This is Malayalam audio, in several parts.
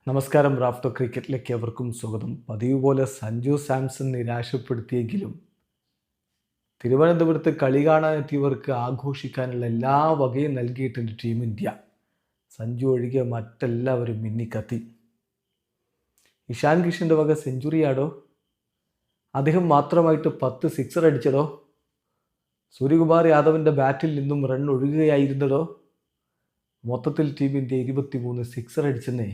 നമസ്കാരം. റാഫ്റ്റോ ക്രിക്കറ്റിലേക്ക് അവർക്കും സ്വാഗതം. പതിവ് പോലെ സഞ്ജു സാംസൺ നിരാശപ്പെടുത്തിയെങ്കിലും തിരുവനന്തപുരത്ത് കളി കാണാനെത്തിയവർക്ക് ആഘോഷിക്കാനുള്ള എല്ലാ വകയും നൽകിയിട്ടുണ്ട് ടീം ഇന്ത്യ. സഞ്ജു ഒഴികെ മറ്റെല്ലാവരും മിന്നിക്കത്തി. ഇഷാൻ കിഷൻ്റെ വക സെഞ്ചുറിയാടോ, അദ്ദേഹം മാത്രമായിട്ട് 10 സിക്സർ അടിച്ചതോ, സൂര്യകുമാർ യാദവിൻ്റെ ബാറ്റിൽ നിന്നും റൺ ഒഴുകുകയായിരുന്നതോ, മൊത്തത്തിൽ ടീം ഇന്ത്യ 23 സിക്സർ അടിച്ചെന്നേ.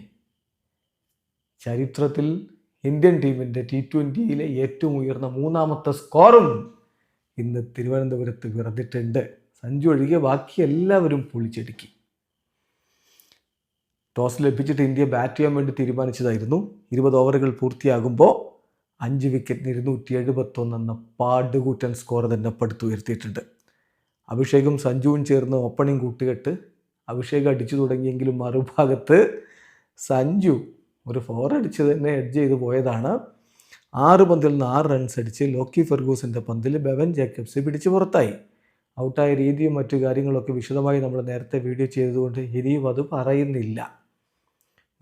ചരിത്രത്തിൽ ഇന്ത്യൻ ടീമിൻ്റെ T20യിലെ ഏറ്റവും ഉയർന്ന മൂന്നാമത്തെ സ്കോറും ഇന്ന് തിരുവനന്തപുരത്ത് പിറന്നിട്ടുണ്ട്. സഞ്ജു ഒഴികെ ബാക്കി എല്ലാവരും പൊളിച്ചടുക്കി. ടോസ് ലഭിച്ചിട്ട് ഇന്ത്യ ബാറ്റ് ചെയ്യാൻ വേണ്ടി തീരുമാനിച്ചതായിരുന്നു. 20 ഓവറുകൾ പൂർത്തിയാകുമ്പോൾ 5 വിക്കറ്റിന് 271 എന്ന പാടുകൂറ്റൻ സ്കോർ തന്നെ പടുത്തുയർത്തിയിട്ടുണ്ട്. അഭിഷേകും സഞ്ജുവും ചേർന്ന് ഓപ്പണിംഗ് കൂട്ടുകെട്ട്. അഭിഷേക് അടിച്ചു തുടങ്ങിയെങ്കിലും മറുഭാഗത്ത് സഞ്ജു ഒരു 4 അടിച്ച് തന്നെ എഡ്ജ് ചെയ്ത് പോയതാണ്. 6 പന്തിൽ നിന്ന് 6 റൺസ് അടിച്ച് ലോക്കി ഫെർഗൂസിൻ്റെ പന്തിൽ ബെവൻ ജേക്കബ്സ് പിടിച്ച് പുറത്തായി. ഔട്ടായ രീതിയും മറ്റു കാര്യങ്ങളൊക്കെ വിശദമായി നമ്മൾ നേരത്തെ വീഡിയോ ചെയ്തതുകൊണ്ട് ഇനിയും അത് പറയുന്നില്ല.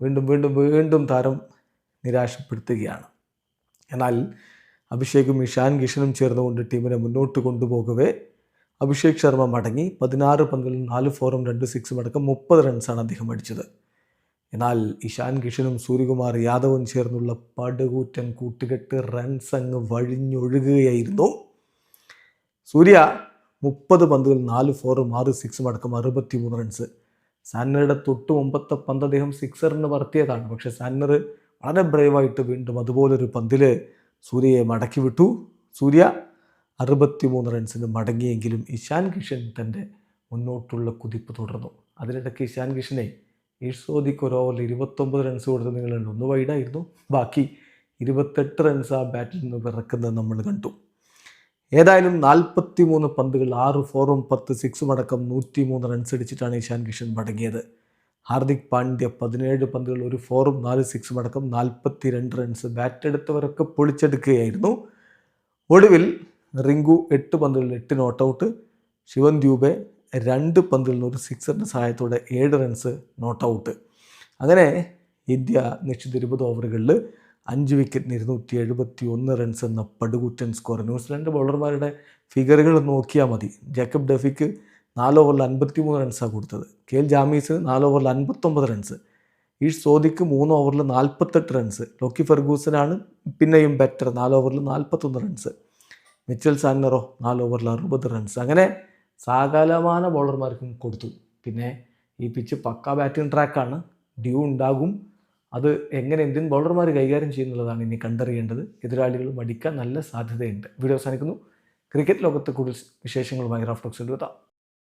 വീണ്ടും താരം നിരാശപ്പെടുത്തുകയാണ്. എന്നാൽ അഭിഷേകും ഇഷാൻ കിഷനും ചേർന്നുകൊണ്ട് ടീമിനെ മുന്നോട്ട് കൊണ്ടുപോകവേ അഭിഷേക് ശർമ്മ മടങ്ങി. 16 പന്തിൽ 4 4ഉം 2 6ഉം അടക്കം 30 റൺസാണ് അദ്ദേഹം അടിച്ചത്. എന്നാൽ ഇഷാൻ കിഷനും സൂര്യകുമാർ യാദവും ചേർന്നുള്ള പടുകൂറ്റൻ കൂട്ടുകെട്ട് റൺസ് അങ്ങ് വഴിഞ്ഞൊഴുകുകയായിരുന്നു. സൂര്യ 30 പന്തുകൾ 4 4ഉം 6 6ഉം അടക്കം 63 റൺസ്. സാന്നറുടെ തൊട്ട് മുമ്പത്തെ പന്ത് അദ്ദേഹം സിക്സറിന് പറത്തിയതാണ്. പക്ഷേ സാന്നർ വളരെ ബ്രേവായിട്ട് വീണ്ടും അതുപോലൊരു പന്തിൽ സൂര്യയെ മടക്കി വിട്ടു. സൂര്യ 63 റൺസിന് മടങ്ങിയെങ്കിലും ഇഷാൻ കിഷൻ തൻ്റെ മുന്നോട്ടുള്ള കുതിപ്പ് തുടർന്നു. അതിനിടയ്ക്ക് ഇഷാൻ കിഷനെ ഈർസോദിക്ക് ഒരു ഓവറിൽ 29 റൺസ് കൊടുത്ത് നിങ്ങളുണ്ട്. 1 വൈഡായിരുന്നു, ബാക്കി 28 റൺസ് ആ ബാറ്റിൽ നിന്ന് പിറക്കുന്നത് നമ്മൾ കണ്ടു. ഏതായാലും 43 പന്തുകൾ 6 4ഉം 10 6ഉം അടക്കം 103 റൺസ് അടിച്ചിട്ടാണ് ഇഷാൻ കിഷൻ മടങ്ങിയത്. ഹാർദിക് പാണ്ഡ്യ 17 പന്തുകൾ 1 4ഉം 4 6ഉം അടക്കം 42 റൺസ്. ബാറ്റ് എടുത്തവരൊക്കെ പൊളിച്ചെടുക്കുകയായിരുന്നു. ഒടുവിൽ റിങ്കു 8 പന്തുകളിൽ 8 നോട്ട് ഔട്ട്. ശിവൻ ദ്യൂബെ 2 പന്തിൽ നിന്ന് ഒരു സിക്സറിൻ്റെ സഹായത്തോടെ 7 റൺസ് നോട്ട് ഔട്ട്. അങ്ങനെ ഇന്ത്യ നിശ്ചിത 20 ഓവറുകളിൽ 5 വിക്കറ്റിന് 271 റൺസ് എന്ന പടുകൂറ്റൻ സ്കോർ. ന്യൂസിലാൻഡ് ബൗളർമാരുടെ ഫിഗറുകൾ നോക്കിയാൽ മതി. ജേക്കബ് ഡഫിക്ക് 4 ഓവറിൽ 53 റൺസാണ് കൊടുത്തത്. KL ജാമീസ് 4 ഓവറിൽ 59 റൺസ്. ഈർസോദിക്ക് 3 ഓവറിൽ 48 റൺസ്. ലോക്കി ഫെർഗൂസനാണ് പിന്നെയും ബെറ്റർ, 4 ഓവറിൽ 41 റൺസ്. മിച്ചൽ സാന്നറോ 4 ഓവറിൽ 60 റൺസ്. അങ്ങനെ സകലമാന ബൗളർമാർക്കും കൊടുത്തു. പിന്നെ ഈ പിച്ച് പക്ക ബാറ്റിംഗ് ട്രാക്കാണ്, ഡ്യൂ ഉണ്ടാകും. അത് എങ്ങനെ ഇന്ത്യൻ ബൗളർമാർ കൈകാര്യം ചെയ്യുന്നുള്ളതാണ് ഇനി കണ്ടറിയേണ്ടത്. എതിരാളികൾ മടിക്കാൻ നല്ല സാധ്യതയുണ്ട്. വീഡിയോ അവസാനിക്കുന്നു. ക്രിക്കറ്റ് ലോകത്തെ കൂടുതൽ വിശേഷങ്ങളുമായി റാഫ്റ്റോക്സിൽ എത്താം.